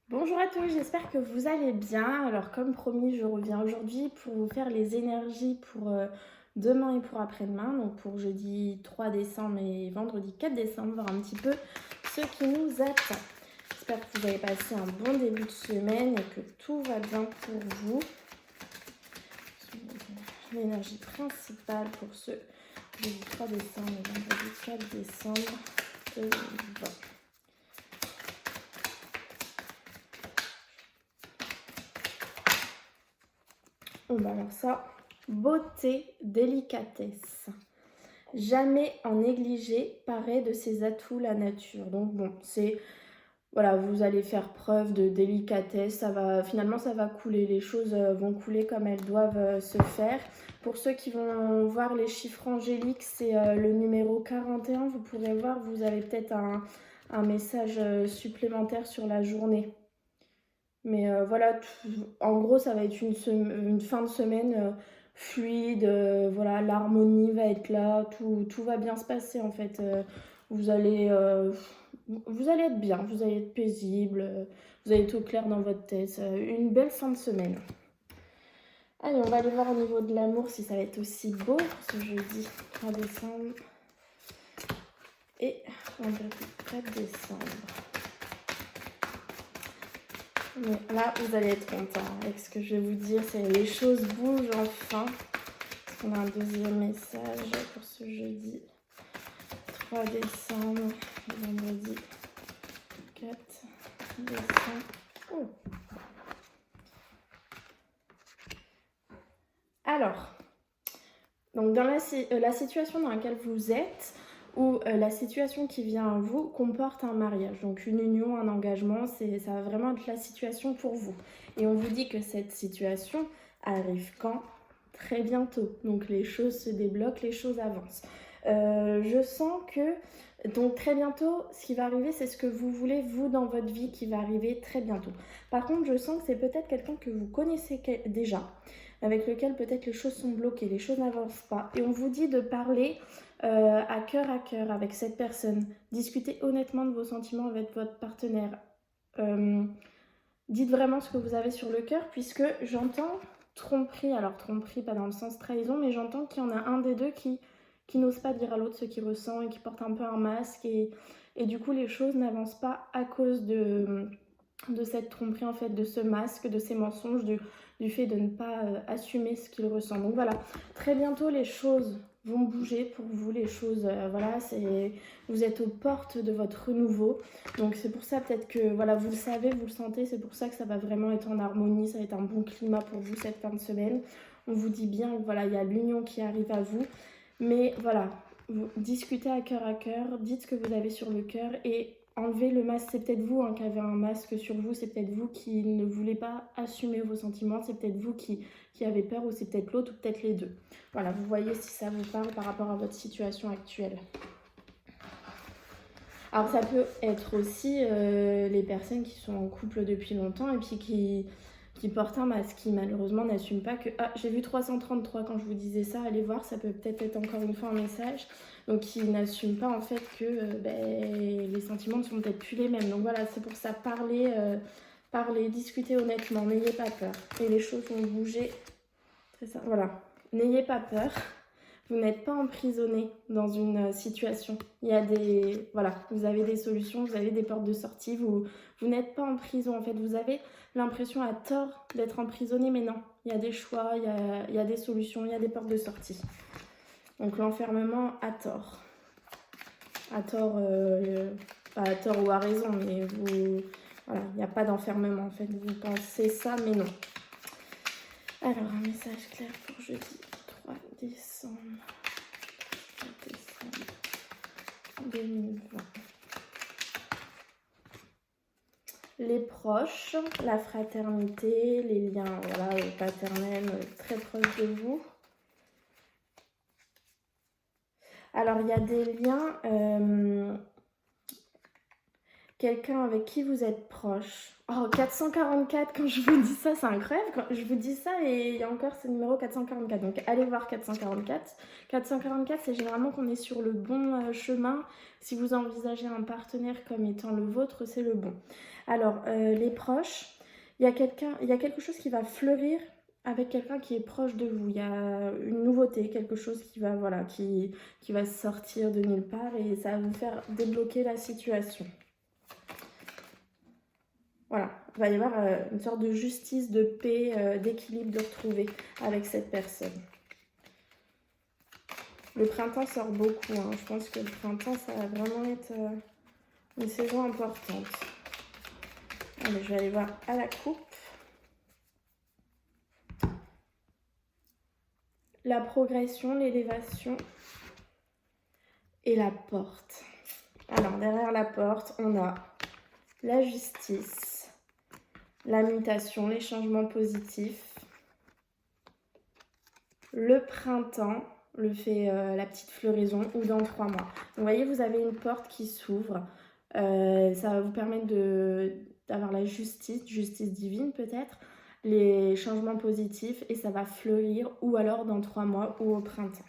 Bonjour à tous, j'espère que vous allez bien. Alors comme promis, je reviens aujourd'hui pour vous faire les énergies pour demain et pour après-demain, donc pour jeudi 3 décembre et vendredi 4 décembre, voir un petit peu ce qui nous attend. J'espère que vous avez passé un bon début de semaine et que tout va bien pour vous. L'énergie principale pour ce jeudi 3 décembre et vendredi 4 décembre 2020. Alors ça, beauté, délicatesse. Jamais en négliger, paraît de ses atouts la nature. Donc bon, c'est, voilà, vous allez faire preuve de délicatesse, finalement ça va couler, les choses vont couler comme elles doivent se faire. Pour ceux qui vont voir les chiffres angéliques, c'est le numéro 41, vous pourrez voir, vous avez peut-être un message supplémentaire sur la journée. Mais voilà, en gros, ça va être une fin de semaine fluide. Voilà, l'harmonie va être là, tout va bien se passer en fait. Vous allez, vous allez être bien, vous allez être paisible, vous allez être au clair dans votre tête. Une belle fin de semaine. Allez, on va aller voir au niveau de l'amour si ça va être aussi beau ce jeudi 3 décembre et vendredi 4 décembre. Mais là, vous allez être content avec ce que je vais vous dire. C'est les choses bougent enfin. On a un deuxième message pour ce jeudi 3 décembre, vendredi 4 décembre. Oh. Alors, donc dans la situation dans laquelle vous êtes, ou la situation qui vient à vous comporte un mariage, donc une union, un engagement, ça va vraiment être la situation pour vous. Et on vous dit que cette situation arrive quand? Très bientôt. Donc les choses se débloquent, les choses avancent. Je sens que, donc très bientôt, ce qui va arriver, c'est ce que vous voulez, vous, dans votre vie, qui va arriver très bientôt. Par contre, je sens que c'est peut-être quelqu'un que vous connaissez déjà, avec lequel peut-être les choses sont bloquées, les choses n'avancent pas. Et on vous dit de parler à cœur avec cette personne. Discutez honnêtement de vos sentiments avec votre partenaire. Dites vraiment ce que vous avez sur le cœur, puisque j'entends tromperie. Alors tromperie, pas dans le sens trahison, mais j'entends qu'il y en a un des deux qui n'ose pas dire à l'autre ce qu'il ressent et qui porte un peu un masque. Et du coup, les choses n'avancent pas à cause de cette tromperie, en fait, de ce masque, de ces mensonges, du fait de ne pas assumer ce qu'il ressent. Donc voilà, très bientôt les choses vont bouger pour vous, les choses, voilà, vous êtes aux portes de votre renouveau. Donc c'est pour ça peut-être que, voilà, vous le savez, vous le sentez, c'est pour ça que ça va vraiment être en harmonie, ça va être un bon climat pour vous cette fin de semaine. On vous dit bien, voilà, il y a l'union qui arrive à vous, mais voilà, vous discutez à cœur, dites ce que vous avez sur le cœur et enlevez le masque. C'est peut-être vous qui avez un masque sur vous, c'est peut-être vous qui ne voulez pas assumer vos sentiments, c'est peut-être vous qui avez peur, ou c'est peut-être l'autre, ou peut-être les deux. Voilà, vous voyez si ça vous parle par rapport à votre situation actuelle. Alors ça peut être aussi les personnes qui sont en couple depuis longtemps et puis qui portent un masque, qui malheureusement n'assument pas que... Ah, j'ai vu 333 quand je vous disais ça, allez voir, ça peut peut-être être encore une fois un message. Donc qui n'assument pas en fait que les sentiments ne sont peut-être plus les mêmes. Donc voilà, c'est pour ça, parler, discuter honnêtement, n'ayez pas peur. Et les choses vont bouger. C'est ça, voilà. N'ayez pas peur. Vous n'êtes pas emprisonné dans une situation. Il y a des... Voilà, vous avez des solutions, vous avez des portes de sortie. Vous n'êtes pas en prison, en fait. Vous avez l'impression à tort d'être emprisonné, mais non. Il y a des choix, il y a des solutions, il y a des portes de sortie. Donc l'enfermement à tort. À tort, pas à tort ou à raison, mais vous... Voilà, il n'y a pas d'enfermement, en fait. Vous pensez ça, mais non. Alors, un message clair pour jeudi 3 décembre. 2020. Les proches, la fraternité, les liens, voilà, paternels très proches de vous. Alors il y a des liens quelqu'un avec qui vous êtes proche. Oh, 444, quand je vous dis ça, c'est incroyable. Quand je vous dis ça, et il y a encore ce numéro 444. Donc, allez voir 444. 444, c'est généralement qu'on est sur le bon chemin. Si vous envisagez un partenaire comme étant le vôtre, c'est le bon. Alors, les proches, il y a quelque chose qui va fleurir avec quelqu'un qui est proche de vous. Il y a une nouveauté, quelque chose qui va, voilà, qui va sortir de nulle part et ça va vous faire débloquer la situation. Voilà, il va y avoir une sorte de justice, de paix, d'équilibre de retrouver avec cette personne. Le printemps sort beaucoup, hein. Je pense que le printemps, ça va vraiment être une saison importante. Allez, je vais aller voir à la coupe. La progression, l'élévation et la porte. Alors, derrière la porte, on a la justice, la mutation, les changements positifs, le printemps, le fait, la petite floraison, ou dans 3 mois. Donc, vous voyez, vous avez une porte qui s'ouvre. Ça va vous permettre d'avoir la justice divine peut-être, les changements positifs, et ça va fleurir, ou alors dans 3 mois ou au printemps.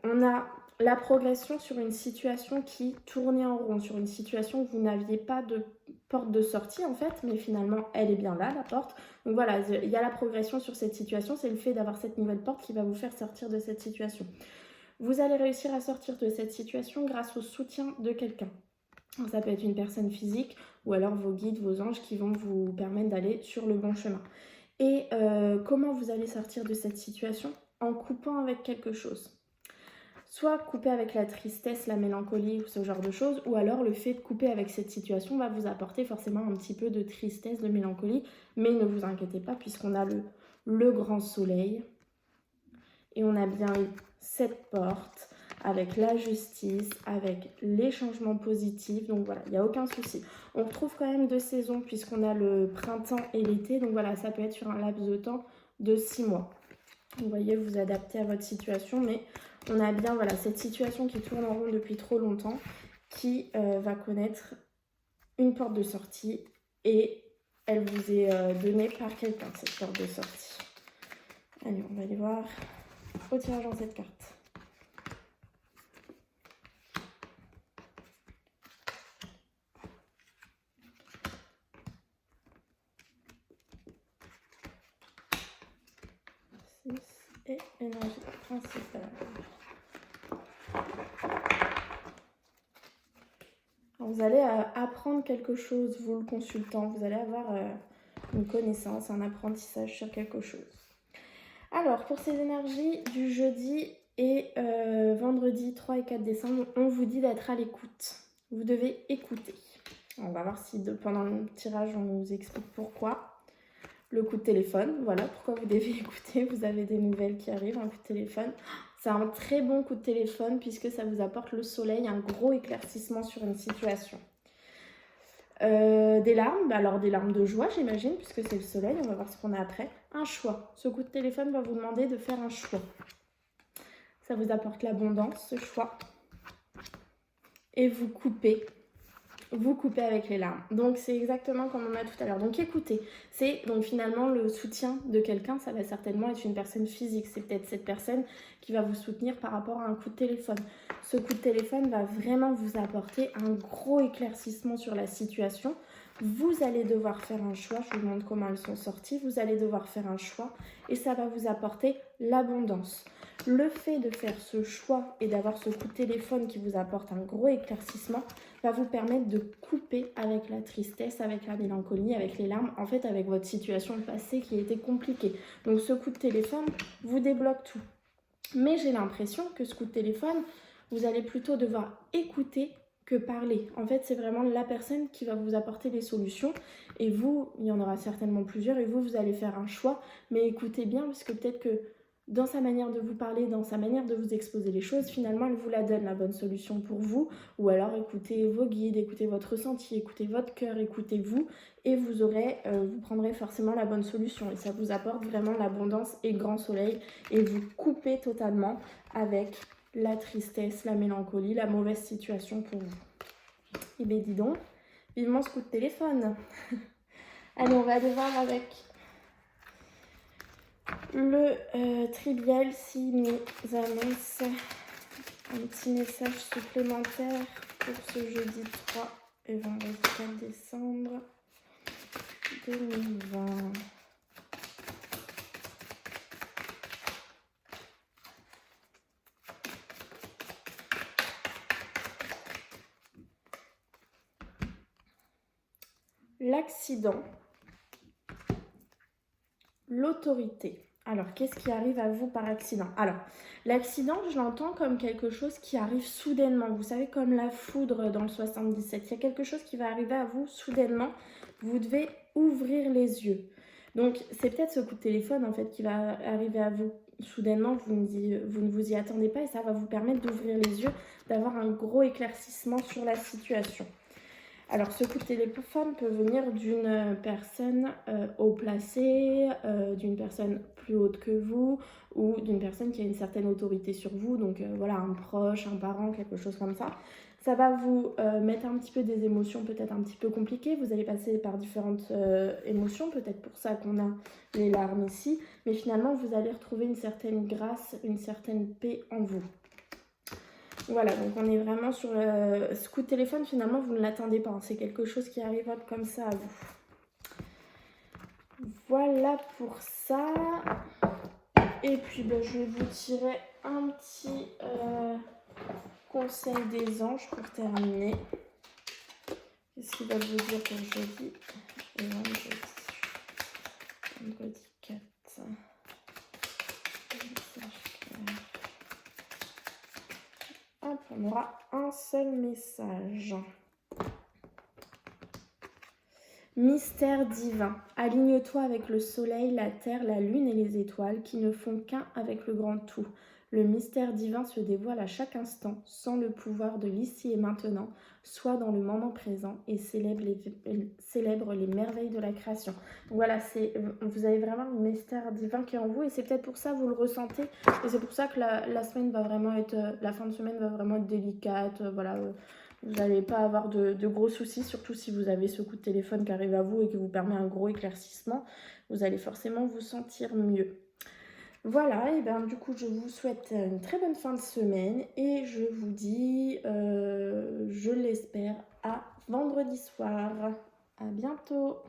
On a la progression sur une situation qui tournait en rond, sur une situation où vous n'aviez pas de porte de sortie en fait, mais finalement elle est bien là, la porte. Donc voilà, il y a la progression sur cette situation, c'est le fait d'avoir cette nouvelle porte qui va vous faire sortir de cette situation. Vous allez réussir à sortir de cette situation grâce au soutien de quelqu'un. Ça peut être une personne physique ou alors vos guides, vos anges qui vont vous permettre d'aller sur le bon chemin. Et comment vous allez sortir de cette situation? En coupant avec quelque chose. Soit couper avec la tristesse, la mélancolie ou ce genre de choses, ou alors le fait de couper avec cette situation va vous apporter forcément un petit peu de tristesse, de mélancolie, mais ne vous inquiétez pas puisqu'on a le grand soleil et on a bien eu cette porte avec la justice, avec les changements positifs, donc voilà, il n'y a aucun souci. On retrouve quand même 2 saisons puisqu'on a le printemps et l'été, donc voilà, ça peut être sur un laps de temps de 6 mois. Vous voyez, vous adaptez à votre situation, mais on a bien voilà, cette situation qui tourne en rond depuis trop longtemps, qui va connaître une porte de sortie et elle vous est donnée par quelqu'un, cette porte de sortie. Allez, on va aller voir au tirage dans cette carte. Et énergie principale. Alors, vous allez apprendre quelque chose, vous le consultant. Vous allez avoir une connaissance, un apprentissage sur quelque chose. Alors, pour ces énergies du jeudi et vendredi 3 et 4 décembre, on vous dit d'être à l'écoute. Vous devez écouter. On va voir si pendant le tirage, on vous explique pourquoi. Le coup de téléphone, voilà pourquoi vous devez écouter, vous avez des nouvelles qui arrivent, un coup de téléphone. C'est un très bon coup de téléphone puisque ça vous apporte le soleil, un gros éclaircissement sur une situation. Des larmes, alors des larmes de joie j'imagine puisque c'est le soleil, on va voir ce qu'on a après. Un choix, ce coup de téléphone va vous demander de faire un choix. Ça vous apporte l'abondance, ce choix. Et vous coupez avec les larmes. Donc c'est exactement comme on a tout à l'heure. Donc écoutez, c'est donc finalement le soutien de quelqu'un, ça va certainement être une personne physique. C'est peut-être cette personne qui va vous soutenir par rapport à un coup de téléphone. Ce coup de téléphone va vraiment vous apporter un gros éclaircissement sur la situation. Vous allez devoir faire un choix, je vous montre comment elles sont sorties. Vous allez devoir faire un choix et ça va vous apporter l'abondance. Le fait de faire ce choix et d'avoir ce coup de téléphone qui vous apporte un gros éclaircissement va vous permettre de couper avec la tristesse, avec la mélancolie, avec les larmes, en fait avec votre situation passée qui a été compliquée. Donc ce coup de téléphone vous débloque tout. Mais j'ai l'impression que ce coup de téléphone, vous allez plutôt devoir écouter que parler. En fait, c'est vraiment la personne qui va vous apporter des solutions et vous, il y en aura certainement plusieurs et vous allez faire un choix, mais écoutez bien parce que peut-être que dans sa manière de vous parler, dans sa manière de vous exposer les choses, finalement, elle vous la donne, la bonne solution pour vous. Ou alors, écoutez vos guides, écoutez votre ressenti, écoutez votre cœur, écoutez-vous. Et vous prendrez forcément la bonne solution. Et ça vous apporte vraiment l'abondance et le grand soleil. Et vous coupez totalement avec la tristesse, la mélancolie, la mauvaise situation pour vous. Et bien, dis donc, vivement ce coup de téléphone. Allez, on va aller voir avec le trivial s'il nous annonce un petit message supplémentaire pour ce jeudi 3 et vendredi 4 décembre 2020. L'accident, l'autorité. Alors, qu'est-ce qui arrive à vous par accident? Alors, l'accident, je l'entends comme quelque chose qui arrive soudainement. Vous savez, comme la foudre dans le 77. Il y a quelque chose qui va arriver à vous soudainement. Vous devez ouvrir les yeux. Donc, c'est peut-être ce coup de téléphone, en fait, qui va arriver à vous soudainement. Vous ne vous y attendez pas et ça va vous permettre d'ouvrir les yeux, d'avoir un gros éclaircissement sur la situation. Alors, ce coup de téléphone peut venir d'une personne haut placée, d'une personne plus haute que vous, ou d'une personne qui a une certaine autorité sur vous, donc voilà, un proche, un parent, quelque chose comme ça. Ça va vous mettre un petit peu des émotions peut-être un petit peu compliquées, vous allez passer par différentes émotions, peut-être pour ça qu'on a les larmes ici, mais finalement vous allez retrouver une certaine grâce, une certaine paix en vous. Voilà, donc on est vraiment sur ce coup de téléphone, finalement, vous ne l'attendez pas. Hein. C'est quelque chose qui arrive comme ça à vous. Voilà pour ça. Et puis, je vais vous tirer un petit conseil des anges pour terminer. Qu'est-ce qu'il va vous dire pour jeudi et vendredi 4. Hop, on aura un seul message. Mystère divin, aligne-toi avec le soleil, la terre, la lune et les étoiles qui ne font qu'un avec le grand tout. Le mystère divin se dévoile à chaque instant, sans le pouvoir de l'ici et maintenant, soit dans le moment présent et célèbre les merveilles de la création. Donc voilà, vous avez vraiment le mystère divin qui est en vous et c'est peut-être pour ça que vous le ressentez. Et c'est pour ça que la semaine va vraiment être, la fin de semaine va vraiment être délicate, voilà. Vous n'allez pas avoir de gros soucis, surtout si vous avez ce coup de téléphone qui arrive à vous et qui vous permet un gros éclaircissement. Vous allez forcément vous sentir mieux. Voilà, et bien du coup je vous souhaite une très bonne fin de semaine et je vous dis, je l'espère, à vendredi soir. À bientôt.